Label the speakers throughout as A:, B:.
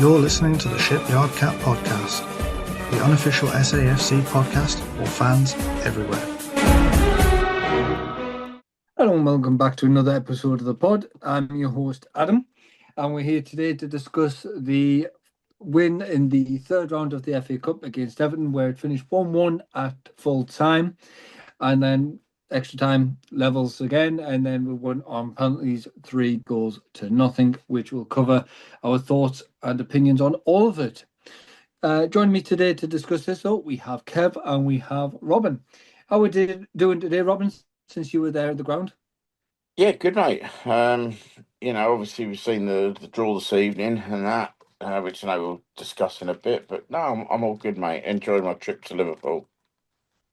A: You're listening to the Shipyard Cat Podcast, the unofficial SAFC podcast for fans everywhere.
B: Hello and welcome back to another episode of the pod. I'm your host Adam, and we're here today to discuss the win in the third round of the FA Cup against Everton, where it finished 1-1 at full time, and then extra time levels again, and then we won on penalties 3-0, which will cover our thoughts and opinions on all of it. Joining me today to discuss this, though, we have Kev and we have Robin. How are we doing today, Robin, since you were there at the ground?
C: Yeah, good, mate. Obviously we've seen the draw this evening and that, which I know we'll discuss in a bit, but no, I'm all good, mate. Enjoyed my trip to Liverpool.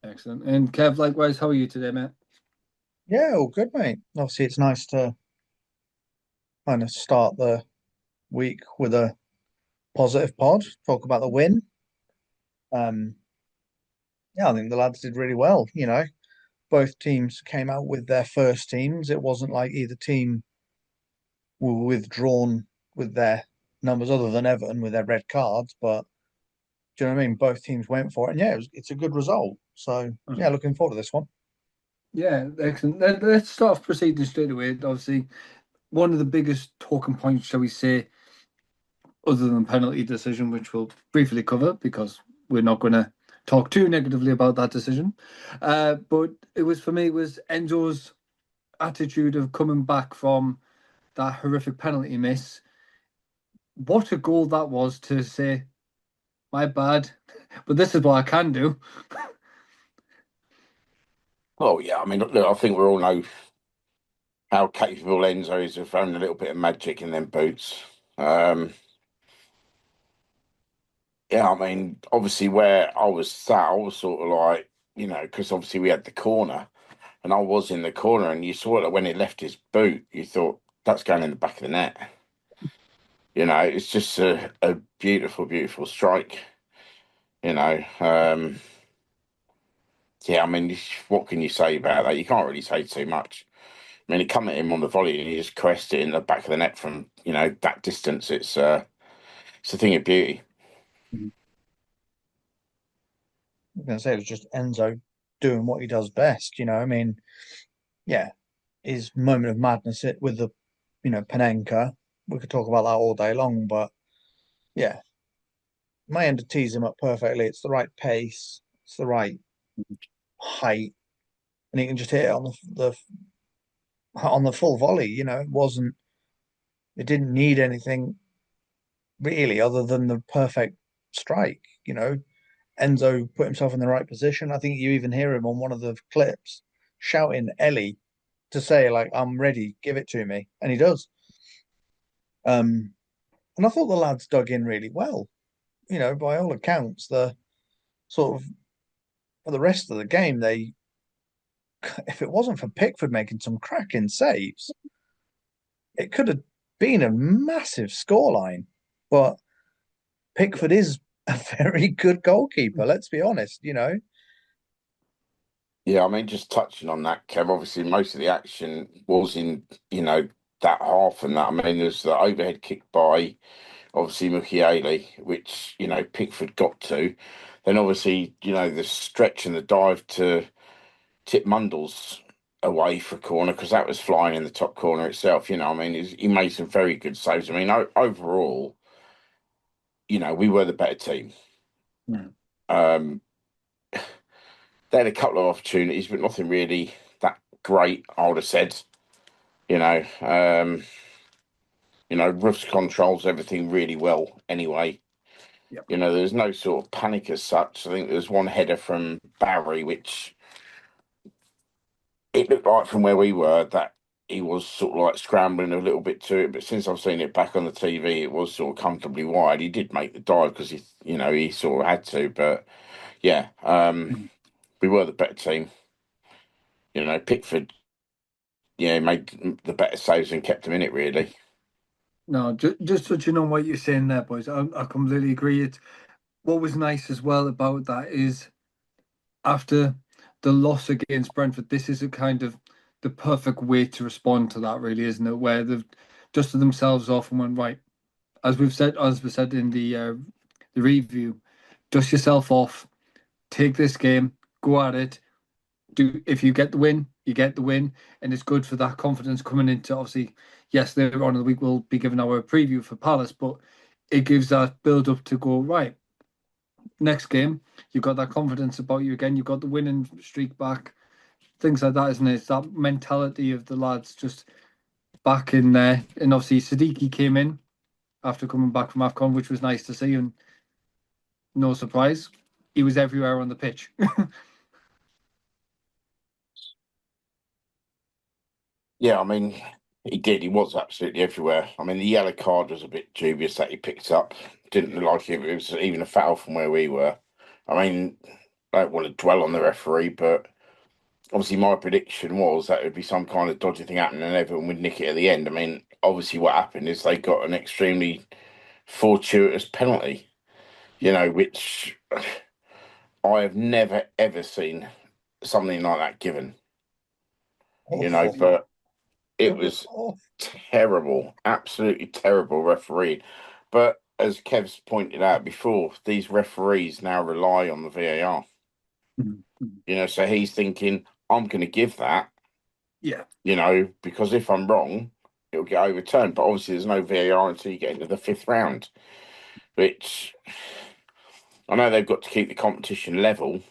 B: Excellent. And Kev, likewise, how are you today, mate?
D: Yeah, all good, mate. Obviously, it's nice to kind of start the week with a positive pod, talk about the win. I think the lads did really well, Both teams came out with their first teams. It wasn't like either team were withdrawn with their numbers other than Everton with their red cards, but do you know what I mean? Both teams went for it, and yeah, it's a good result. So, yeah, looking forward to this one.
B: Yeah, excellent. Let's start off proceeding straight away. Obviously, one of the biggest talking points, shall we say, other than penalty decision, which we'll briefly cover because we're not going to talk too negatively about that decision. But it was Enzo's attitude of coming back from that horrific penalty miss. What a goal that was to say, my bad, but this is what I can do.
C: Oh, yeah, I mean, look, I think we all know how capable Enzo is of throwing a little bit of magic in them boots. Yeah, I mean, obviously where I was sat, I was sort of like, because obviously we had the corner, and I was in the corner, and you saw that when he left his boot, you thought, that's going in the back of the net. It's just a beautiful, beautiful strike. Yeah, I mean, what can you say about that? You can't really say too much. I mean, it come at him on the volley and he just caressed it in the back of the net from, that distance. It's a thing of beauty.
D: I was going to say it was just Enzo doing what he does best, I mean, yeah, his moment of madness with the, Panenka. We could talk about that all day long, but yeah, my end to tease him up perfectly. It's the right pace, it's the right height, and he can just hit it on the full volley. It didn't need anything really other than the perfect strike. Enzo put himself in the right position. I think you even hear him on one of the clips shouting Ellie to say, like, I'm ready, give it to me. And he does. And I thought the lads dug in really well. By all accounts, the sort of for the rest of the game, if it wasn't for Pickford making some cracking saves, it could have been a massive scoreline. But Pickford is a very good goalkeeper, let's be honest,
C: Yeah, I mean, just touching on that, Kev, obviously most of the action was in, that half and that. I mean, there's the overhead kick by, obviously, Mukiele, which, Pickford got to. Then, obviously, the stretch and the dive to tip Mundle's away for a corner because that was flying in the top corner itself. I mean, he made some very good saves. I mean, overall, we were the better team.
B: Mm.
C: They had a couple of opportunities, but nothing really that great, I would have said. Roofs controls everything really well anyway.
B: Yep.
C: There's no sort of panic as such. I think there's one header from Barry, which it looked like from where we were that he was sort of like scrambling a little bit to it. But since I've seen it back on the TV, it was sort of comfortably wide. He did make the dive because he sort of had to. But yeah, we were the better team. Pickford, made the better saves and kept him in it, really.
B: No, just touching on what you're saying there, boys, I completely agree. What was nice as well about that is after the loss against Brentford, this is a kind of the perfect way to respond to that, really, isn't it? Where they've dusted themselves off and went, right, as we said in the review, dust yourself off, take this game, go at it. If you get the win, you get the win, and it's good for that confidence coming into, obviously, yes, later on in the week we'll be giving our preview for Palace, but it gives that build up to go right. Next game, you've got that confidence about you again. You've got the winning streak back, things like that, isn't it? It's that mentality of the lads just back in there. And obviously, Siddiqui came in after coming back from AFCON, which was nice to see. And no surprise, he was everywhere on the pitch.
C: Yeah, I mean, he did. He was absolutely everywhere. I mean, the yellow card was a bit dubious that he picked up. Didn't look like it was even a foul from where we were. I mean, I don't want to dwell on the referee, but obviously my prediction was that it would be some kind of dodgy thing happening and everyone would nick it at the end. I mean, obviously what happened is they got an extremely fortuitous penalty, which I have never, ever seen something like that given, but it was terrible, absolutely terrible refereeing. But as Kev's pointed out before, these referees now rely on the VAR. So he's thinking, I'm going to give that.
B: Yeah.
C: Because if I'm wrong, it'll get overturned. But obviously there's no VAR until you get into the fifth round, which I know they've got to keep the competition level.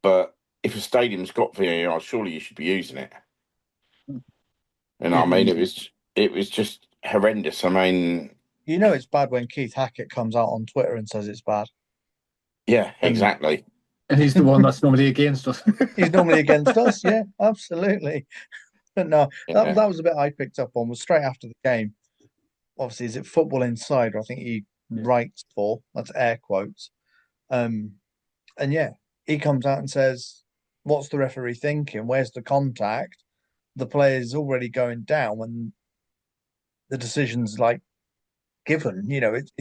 C: But if a stadium's got VAR, surely you should be using it. I mean, it was just horrendous. I mean,
D: it's bad when Keith Hackett comes out on Twitter and says it's bad.
C: Yeah, exactly.
B: And he's the one that's normally against us.
D: He's normally against us, yeah, absolutely. But no, that was a bit I picked up on, was straight after the game. Obviously, is it Football Insider? I think he writes for, that's air quotes. And yeah, he comes out and says, what's the referee thinking? Where's the contact? The player's already going down when the decision's given. It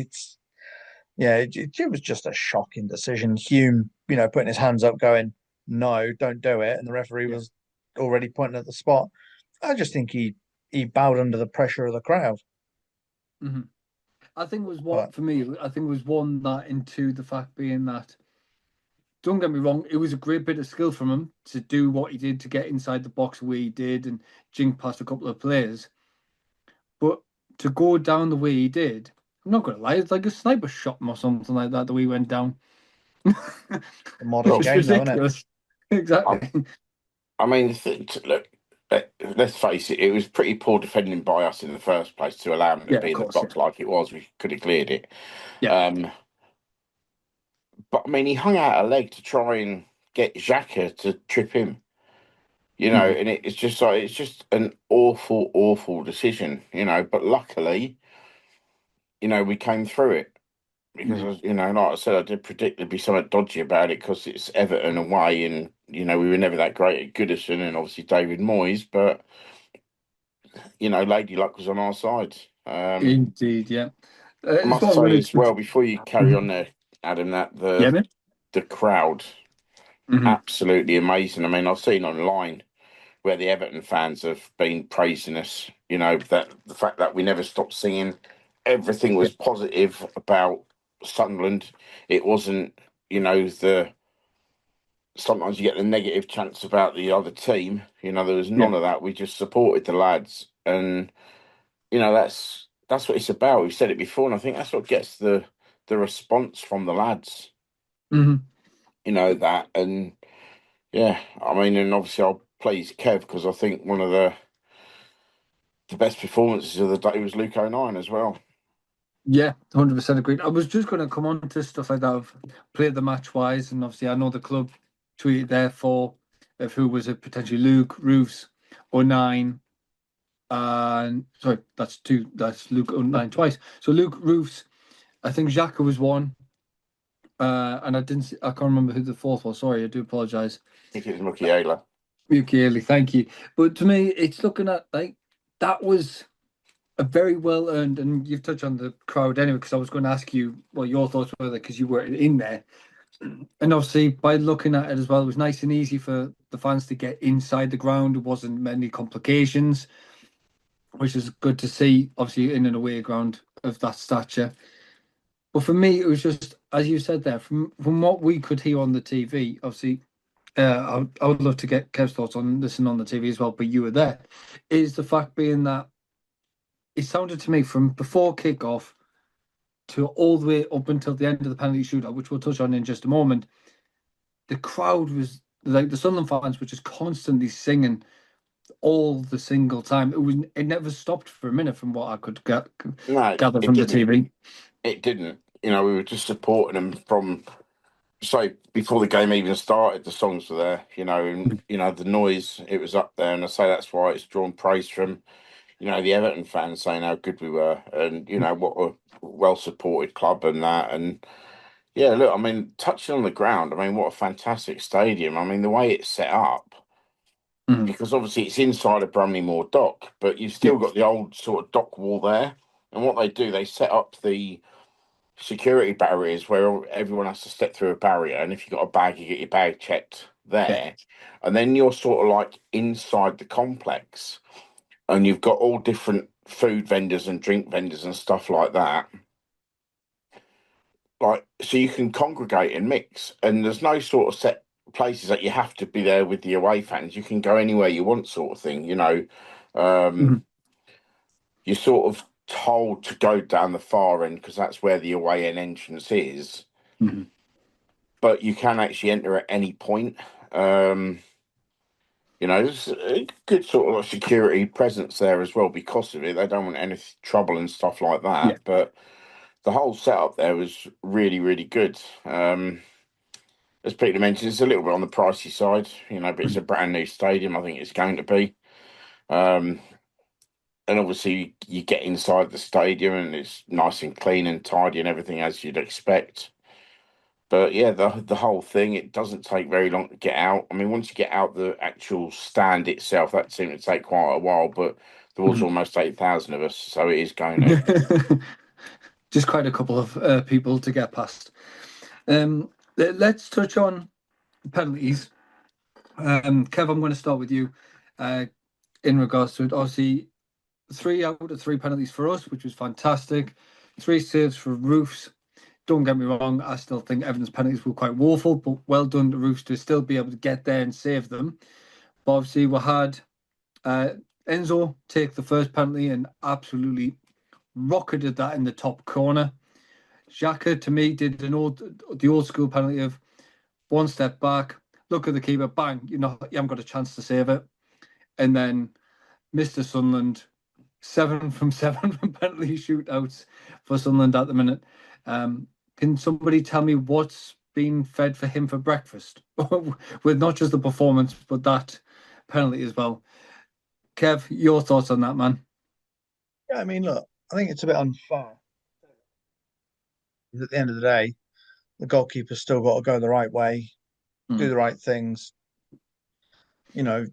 D: was just a shocking decision. Hume, putting his hands up, going, no, don't do it. And the referee was already pointing at the spot. I just think he bowed under the pressure of the crowd.
B: Mm-hmm. I think it was one that into the fact being that, don't get me wrong, it was a great bit of skill from him to do what he did to get inside the box where he did and jink past a couple of players. But to go down the way he did, I'm not going to lie, it's like a sniper shot him or something like that, the way he went down.
D: A modern game, though, isn't it?
B: Exactly.
C: I mean, look, let's face it, it was pretty poor defending by us in the first place to allow him to be in the box like it was. We could have cleared it.
B: Yeah.
C: But I mean, he hung out a leg to try and get Xhaka to trip him. And it's just an awful, awful decision. But luckily, we came through it because like I said, I did predict there'd be something dodgy about it because it's Everton away, and we were never that great at Goodison and obviously David Moyes, but Lady Luck was on our side.
B: Indeed, yeah.
C: I must say as well, before you carry on there, Adam, that the crowd, absolutely amazing. I mean, I've seen online where the Everton fans have been praising us, that the fact that we never stopped singing, everything was positive about Sunderland. It wasn't, sometimes you get the negative chants about the other team. There was none of that. We just supported the lads, and that's what it's about. We've said it before, and I think that's what gets the response from the lads. That, and I mean, and obviously I'll please Kev because I think one of the best performances of the day was Luke O'Nien as well.
B: Yeah, 100% agreed. I was just going to come on to stuff like that of play the match wise, and obviously I know the club tweeted therefore of who was it, potentially Luke, Roofs, O'Nien, and sorry, that's Luke O'Nien twice. So Luke, Roofs, I think Xhaka was one, and I can't remember who the fourth was. Sorry, I do apologise.
C: I think it was Mukiele.
B: Mukiele, thank you. But to me, it's looking at that was a very well earned, and you've touched on the crowd anyway, because I was going to ask you what your thoughts were there because you were in there. And obviously, by looking at it as well, it was nice and easy for the fans to get inside the ground. There wasn't many complications, which is good to see, obviously, in an away ground of that stature. But for me, it was just, as you said there, from what we could hear on the TV, obviously, I would love to get Kev's thoughts on this and on the TV as well, but you were there, is the fact being that it sounded to me from before kick-off to all the way up until the end of the penalty shootout, which we'll touch on in just a moment, the crowd was, like, the Sunderland fans were just constantly singing all the single time. It never stopped for a minute from what I could gather from the TV.
C: It didn't. We were just supporting them from, say, before the game even started. The songs were there, and the noise, it was up there, and I say that's why it's drawn praise from, the Everton fans saying how good we were, and what a well supported club and that, and yeah, look, I mean, touching on the ground, I mean, what a fantastic stadium. I mean, the way it's set up, because obviously it's inside of Bromley Moor Dock, but you've still got the old sort of dock wall there, and what they do, they set up the security barriers where everyone has to step through a barrier, and if you've got a bag, you get your bag checked there, and then you're sort of like inside the complex, and you've got all different food vendors and drink vendors and stuff like that, like, so you can congregate and mix, and there's no sort of set places that you have to be there with the away fans. You can go anywhere you want, sort of thing, You're sort of told to go down the far end because that's where the away end entrance is. But you can actually enter at any point. There's a good sort of security presence there as well because of it. They don't want any trouble and stuff like that. But the whole setup there was really, really good. As Peter mentioned, it's a little bit on the pricey side, but it's a brand new stadium. I think it's going to be. And obviously, you get inside the stadium and it's nice and clean and tidy and everything as you'd expect. But yeah, the whole thing, it doesn't take very long to get out. I mean, once you get out the actual stand itself, that seemed to take quite a while, but there was almost 8,000 of us, so it is going to.
B: Just quite a couple of people to get past. Let's touch on penalties. Kev, I'm going to start with you in regards to it. Obviously, 3 out of 3 penalties for us, which was fantastic. 3 saves for Roofs. Don't get me wrong, I still think Everton's penalties were quite woeful, but well done to Roofs to still be able to get there and save them. But obviously, we had Enzo take the first penalty and absolutely rocketed that in the top corner. Xhaka, to me, did the old school penalty of one step back, look at the keeper, bang, you haven't got a chance to save it. And then Mr. Sunderland, 7 from 7 from penalty shootouts for Sunderland at the minute. Can somebody tell me what's been fed for him for breakfast? With not just the performance, but that penalty as well. Kev, your thoughts on that, man?
D: Yeah, I mean, look, I think it's a bit unfair. At the end of the day, the goalkeeper's still got to go the right way, do the right things. If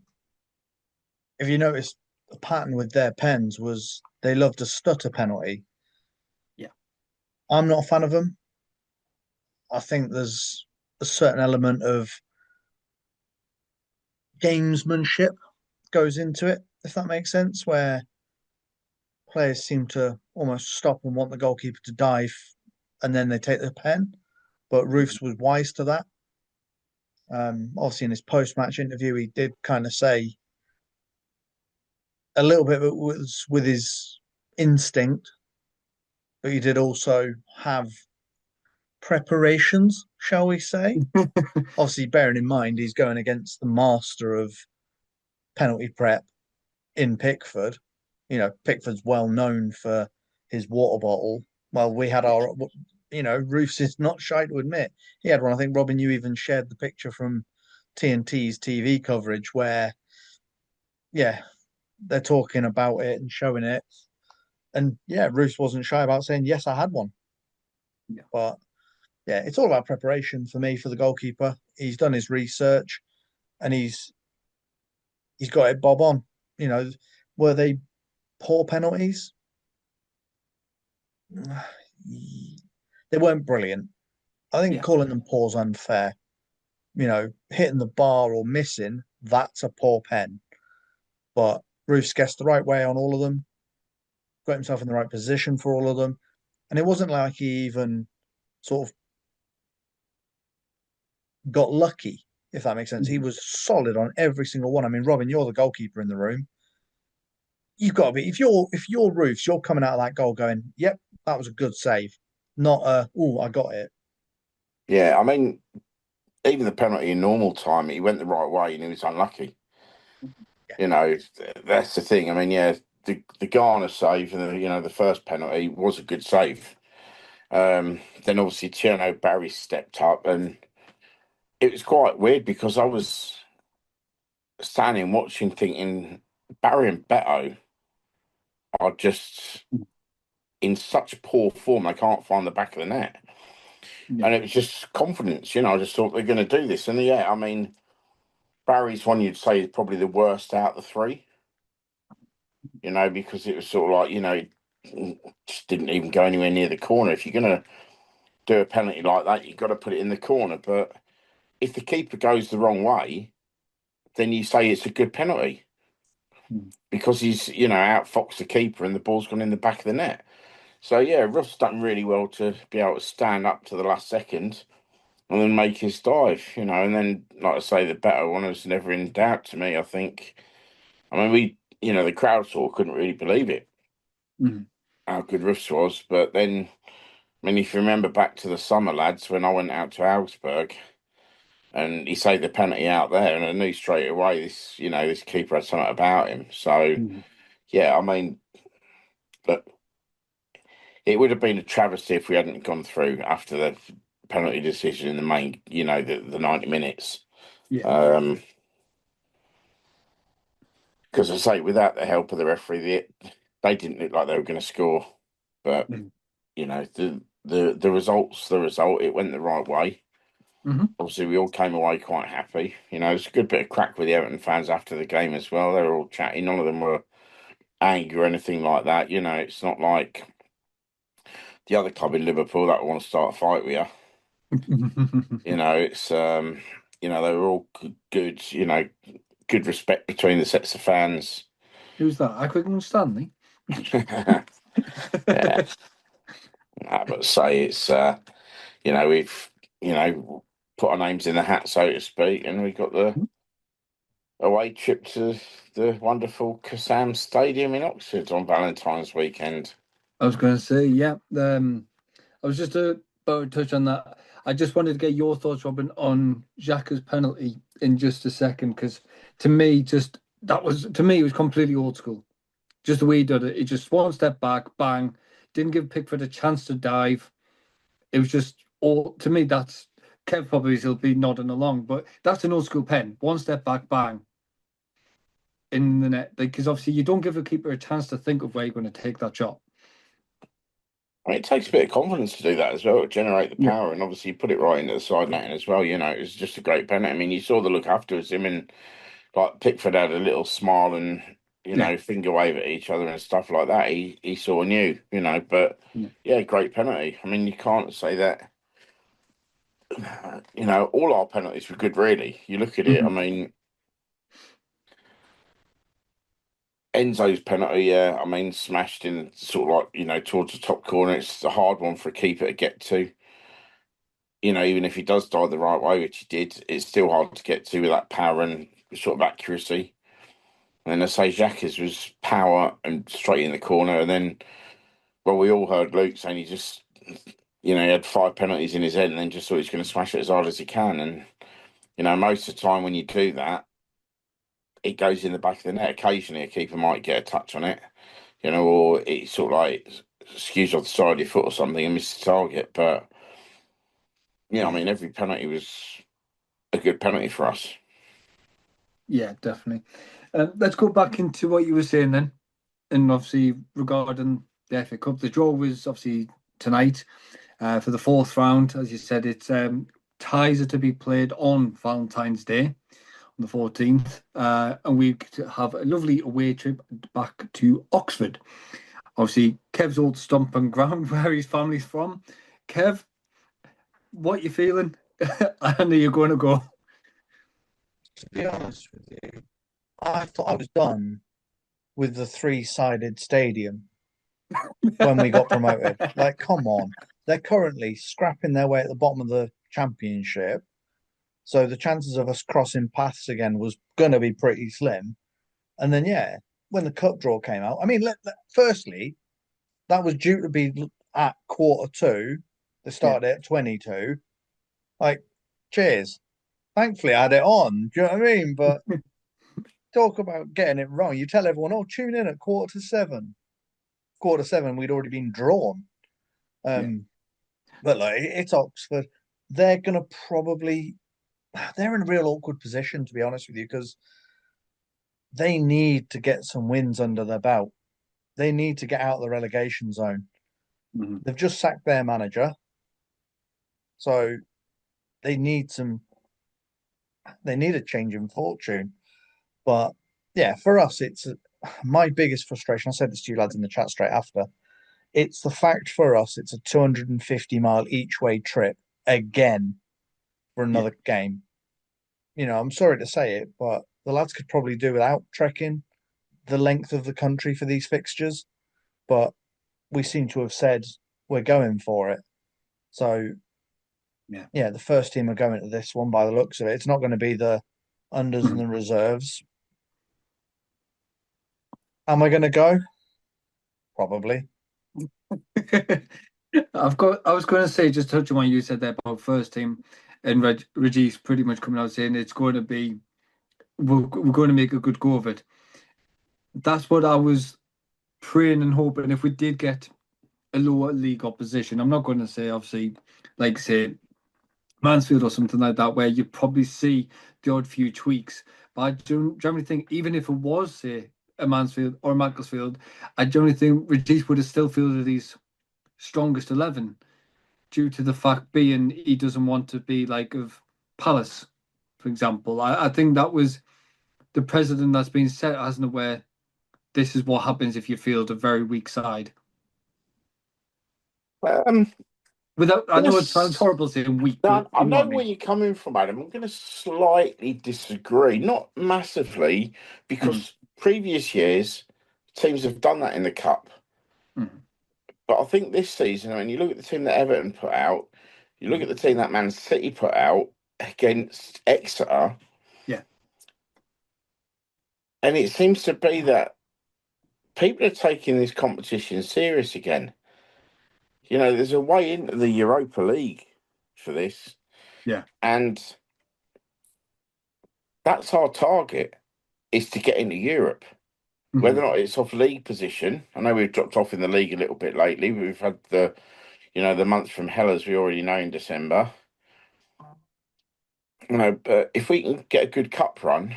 D: you notice, the pattern with their pens was they loved a stutter penalty.
B: Yeah.
D: I'm not a fan of them. I think there's a certain element of gamesmanship goes into it, if that makes sense, where players seem to almost stop and want the goalkeeper to dive and then they take the pen. But Roofs was wise to that. Obviously, in his post-match interview, he did kind of say a little bit was with his instinct, but he did also have preparations, shall we say? Obviously, bearing in mind he's going against the master of penalty prep in Pickford. Pickford's well known for his water bottle. Well, we had our, Roofs is not shy to admit he had one. I think, Robin, you even shared the picture from TNT's TV coverage where, they're talking about it and showing it. And Roofs wasn't shy about saying, yes, I had one.
B: Yeah.
D: But it's all about preparation for me, for the goalkeeper. He's done his research and he's got it bob on. Were they poor penalties? They weren't brilliant. I think calling them poor is unfair. Hitting the bar or missing, that's a poor pen. But Roofs guessed the right way on all of them. got himself in the right position for all of them. And it wasn't like he even sort of got lucky, if that makes sense. He was solid on every single one. I mean, Robin, you're the goalkeeper in the room. You've got to be if you're Roofs, you're coming out of that goal going, "Yep, that was a good save," not "Oh, I got it."
C: Yeah, I mean, even the penalty in normal time, he went the right way and he was unlucky.
D: Yeah.
C: You know, that's the thing. I mean, yeah, the Garner save and the first penalty was a good save. Then obviously Tierno Barry stepped up, and it was quite weird because I was standing watching, thinking Barry and Beto are just in such poor form they can't find the back of the net.
B: Yeah.
C: And it was just confidence, I just thought they're going to do this. And yeah, I mean, Barry's one you'd say is probably the worst out of the three, because it was sort of like, just didn't even go anywhere near the corner. If you're going to do a penalty like that, you've got to put it in the corner. But if the keeper goes the wrong way, then you say it's a good penalty because he's, outfoxed the keeper and the ball's gone in the back of the net. So, yeah, Ruff's done really well to be able to stand up to the last second and then make his dive, and then, like I say, the better one was never in doubt to me, I think. I mean, the crowd sort of couldn't really believe it, how good Ruffs was. But then, I mean, if you remember back to the summer, lads, when I went out to Augsburg and he saved the penalty out there, and I knew straight away this keeper had something about him. So, yeah, I mean, but it would have been a travesty if we hadn't gone through after the penalty decision in the main, the 90 minutes.
B: Yeah.
C: Because I say, without the help of the referee, they didn't look like they were going to score. But the result's the result. It went the right way. Obviously, we all came away quite happy. There's a good bit of crack with the Everton fans after the game as well. They were all chatting. None of them were angry or anything like that. It's not like the other club in Liverpool that want to start a fight with you. It's they were all good. Good respect between the sets of fans.
B: Who's that? Accrington Stanley.
C: Yeah. But say it's we've put our names in the hat, so to speak, and we got the away trip to the wonderful Kassam Stadium in Oxford on Valentine's weekend.
B: I was going to say, yeah. I was just about to touch on that. I just wanted to get your thoughts, Robin, on Xhaka's penalty in just a second, because to me, it was completely old school. Just the way he did it. It just one step back, bang. Didn't give Pickford a chance to dive. It was just to me, that's Kev probably will be nodding along, but that's an old school pen. One step back, bang. In the net. Because obviously you don't give a keeper a chance to think of where you're going to take that shot.
C: I mean, it takes a bit of confidence to do that as well, to generate the power, and obviously you put it right into the side netting as well. It was just a great penalty. I mean, you saw the look afterwards. Him and like Pickford had a little smile and finger wave at each other and stuff like that. He sort of knew, But yeah, great penalty. I mean, you can't say that. All our penalties were good, really. You look at it. I mean, Enzo's penalty, yeah, I mean, smashed in sort of like, towards the top corner. It's a hard one for a keeper to get to. Even if he does dive the right way, which he did, it's still hard to get to with that power and sort of accuracy. And then I say Xhaka's was power and straight in the corner. And then, well, we all heard Luke saying he just, he had 5 penalties in his head and then just thought he's going to smash it as hard as he can. And, most of the time when you do that, it goes in the back of the net. Occasionally, a keeper might get a touch on it, or it sort of like skews off the side of your foot or something and misses the target. But, I mean, every penalty was a good penalty for us.
B: Yeah, definitely. Let's go back into what you were saying then. And obviously, regarding the FA Cup, the draw was obviously tonight for the 4th round. As you said, it's ties are to be played on Valentine's Day, on the 14th. And we have a lovely away trip back to Oxford. Obviously, Kev's old stomping ground where his family's from. Kev, what you feeling? I know you're going to go.
D: To be honest with you, I thought I was done with the 3-sided stadium. when we got promoted. Like, come on. They're currently scrapping their way at the bottom of the championship. So the chances of us crossing paths again was going to be pretty slim. And then, yeah, when the cup draw came out, I mean, firstly, that was due to be at quarter 2. They started at 22. Like, cheers. Thankfully, I had it on. Do you know what I mean? But talk about getting it wrong. You tell everyone, oh, tune in at quarter 7. Quarter 7, we'd already been drawn. But like, it's Oxford. They're going to they're in a real awkward position, to be honest with you, because they need to get some wins under their belt. They need to get out of the relegation zone.
B: Mm-hmm.
D: They've just sacked their manager. So they need a change in fortune. But yeah, for us, it's my biggest frustration. I said this to you lads in the chat straight after. It's the fact for us, it's a 250-mile each way trip again for another game. You know, I'm sorry to say it, but the lads could probably do without trekking the length of the country for these fixtures. But we seem to have said we're going for it. So, yeah, the first team are going to this one by the looks of it. It's not going to be the unders and the reserves. Am I going to go? Probably.
B: I was going to say, just touching on what you said there about first team, and Regis pretty much coming out saying it's going to be, we're going to make a good go of it. That's what I was praying and hoping. If we did get a lower league opposition, I'm not going to say, obviously, like say Mansfield or something like that, where you probably see the odd few tweaks. But I generally think, even if it was, say, a Mansfield or a Macclesfield, I generally think Regis would have still fielded his strongest 11 due to the fact being he doesn't want to be like of Palace, for example. I think that was the precedent that's been set, hasn't it, where this is what happens if you field a very weak side. I know it sounds horrible saying weak, but
C: I know where you're coming from, Adam. I'm going to slightly disagree, not massively, because previous years teams have done that in the cup. But I think this season, I mean, you look at the team that Everton put out, you look at the team that Man City put out against Exeter.
B: Yeah.
C: And it seems to be that people are taking this competition serious again. You know, there's a way into the Europa League for this.
B: Yeah.
C: And that's our target, is to get into Europe. Whether or not it's off league position. I know we've dropped off in the league a little bit lately. We've had the months from hell, as we already know, in December. You know, but if we can get a good cup run,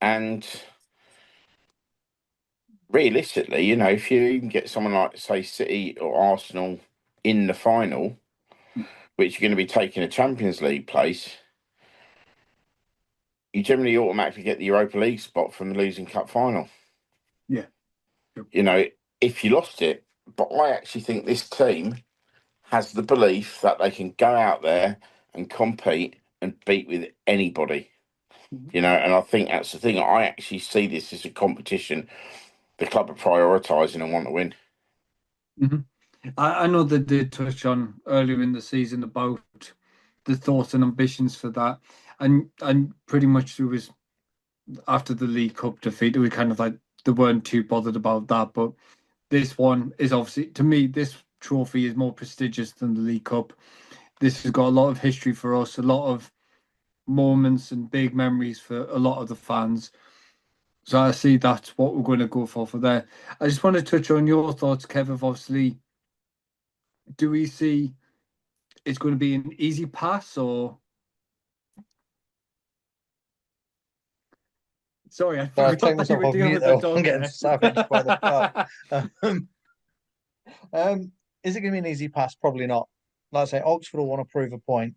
C: and realistically, you know, if you even get someone like, say, City or Arsenal in the final, which are going to be taking a Champions League place, you generally automatically get the Europa League spot from the losing cup final.
B: Yeah.
C: You know, if you lost it. But I actually think this team has the belief that they can go out there and compete and beat with anybody. You know, and I think that's the thing. I actually see this as a competition the club are prioritising and want to win.
B: I know they did touch on earlier in the season about the thoughts and ambitions for that, and pretty much it was after the League Cup defeat, we kind of like they weren't too bothered about that. But this one is obviously, to me, this trophy is more prestigious than the League Cup. This has got a lot of history for us, a lot of moments and big memories for a lot of the fans. So I see that's what we're going to go for there. I just want to touch on your thoughts, Kev, of obviously, do we see it's going to be an easy pass or? Sorry, I
D: take myself off mute though. I'm getting savaged by the part. Is it going to be an easy pass? Probably not. Like I say, Oxford will want to prove a point.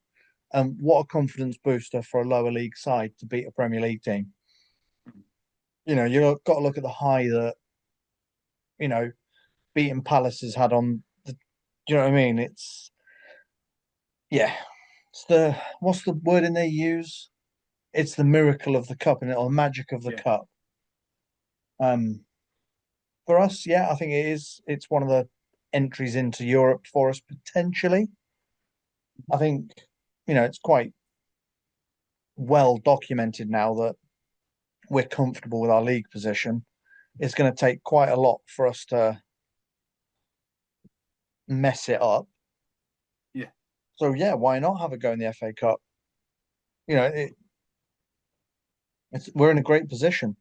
D: What a confidence booster for a lower league side to beat a Premier League team. You know, you've got to look at the high that, you know, beating Palace has had on the, you know what I mean? It's what's the wording they use? It's the miracle of the cup, or magic of the cup. For us, yeah, I think it is. It's one of the entries into Europe for us potentially. I think, it's quite well documented now that we're comfortable with our league position. It's going to take quite a lot for us to mess it up.
B: Yeah.
D: So yeah, why not have a go in the FA Cup? We're in a great position.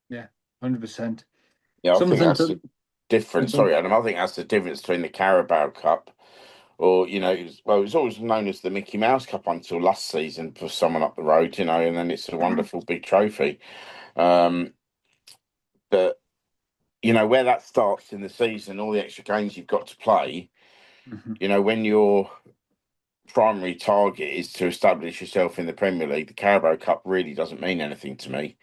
B: Yeah, 100%.
C: Yeah, I think
B: Something
C: that's
B: to
C: the difference. Sorry, Adam. I think that's the difference between the Carabao Cup, or it was always known as the Mickey Mouse Cup until last season for someone up the road, and then it's a wonderful big trophy. But where that starts in the season, all the extra games you've got to play. When your primary target is to establish yourself in the Premier League, the Carabao Cup really doesn't mean anything to me.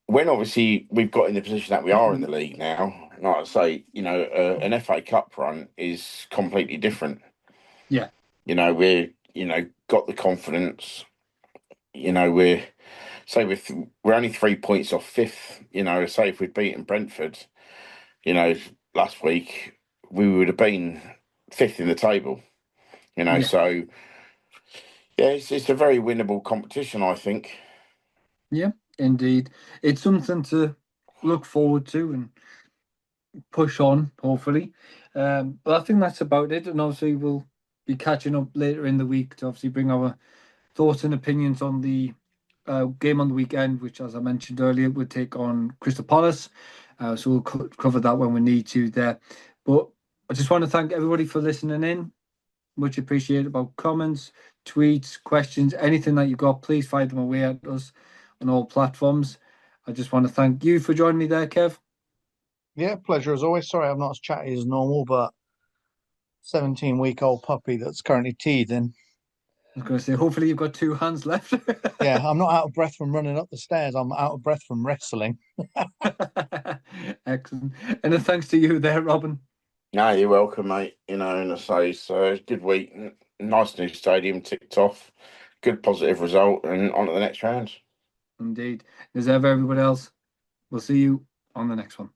C: When obviously we've got in the position that we are in the league now, like I say, an FA Cup run is completely different.
B: Yeah.
C: We're got the confidence. We're only 3 points off fifth. Say if we'd beaten Brentford, last week, we would have been fifth in the table. So yeah, it's a very winnable competition, I think.
B: Yeah, indeed. It's something to look forward to and push on, hopefully. But I think that's about it. And obviously, we'll be catching up later in the week to obviously bring our thoughts and opinions on the game on the weekend, which, as I mentioned earlier, would take on Crystal Palace. So we'll cover that when we need to there. But I just want to thank everybody for listening in. Much appreciated. About comments, tweets, questions, anything that you got, please fire them away at us on all platforms. I just want to thank you for joining me there, Kev.
D: Yeah, pleasure as always. Sorry, I'm not as chatty as normal, but 17-week-old puppy that's currently teething.
B: I was going to say, hopefully you've got 2 hands left.
D: Yeah, I'm not out of breath from running up the stairs. I'm out of breath from wrestling.
B: Excellent. And thanks to you there, Robin.
C: No, you're welcome, mate. And I say it's a good week. Nice new stadium ticked off. Good positive result, and on to the next round.
B: Indeed. As ever, everybody else, we'll see you on the next one.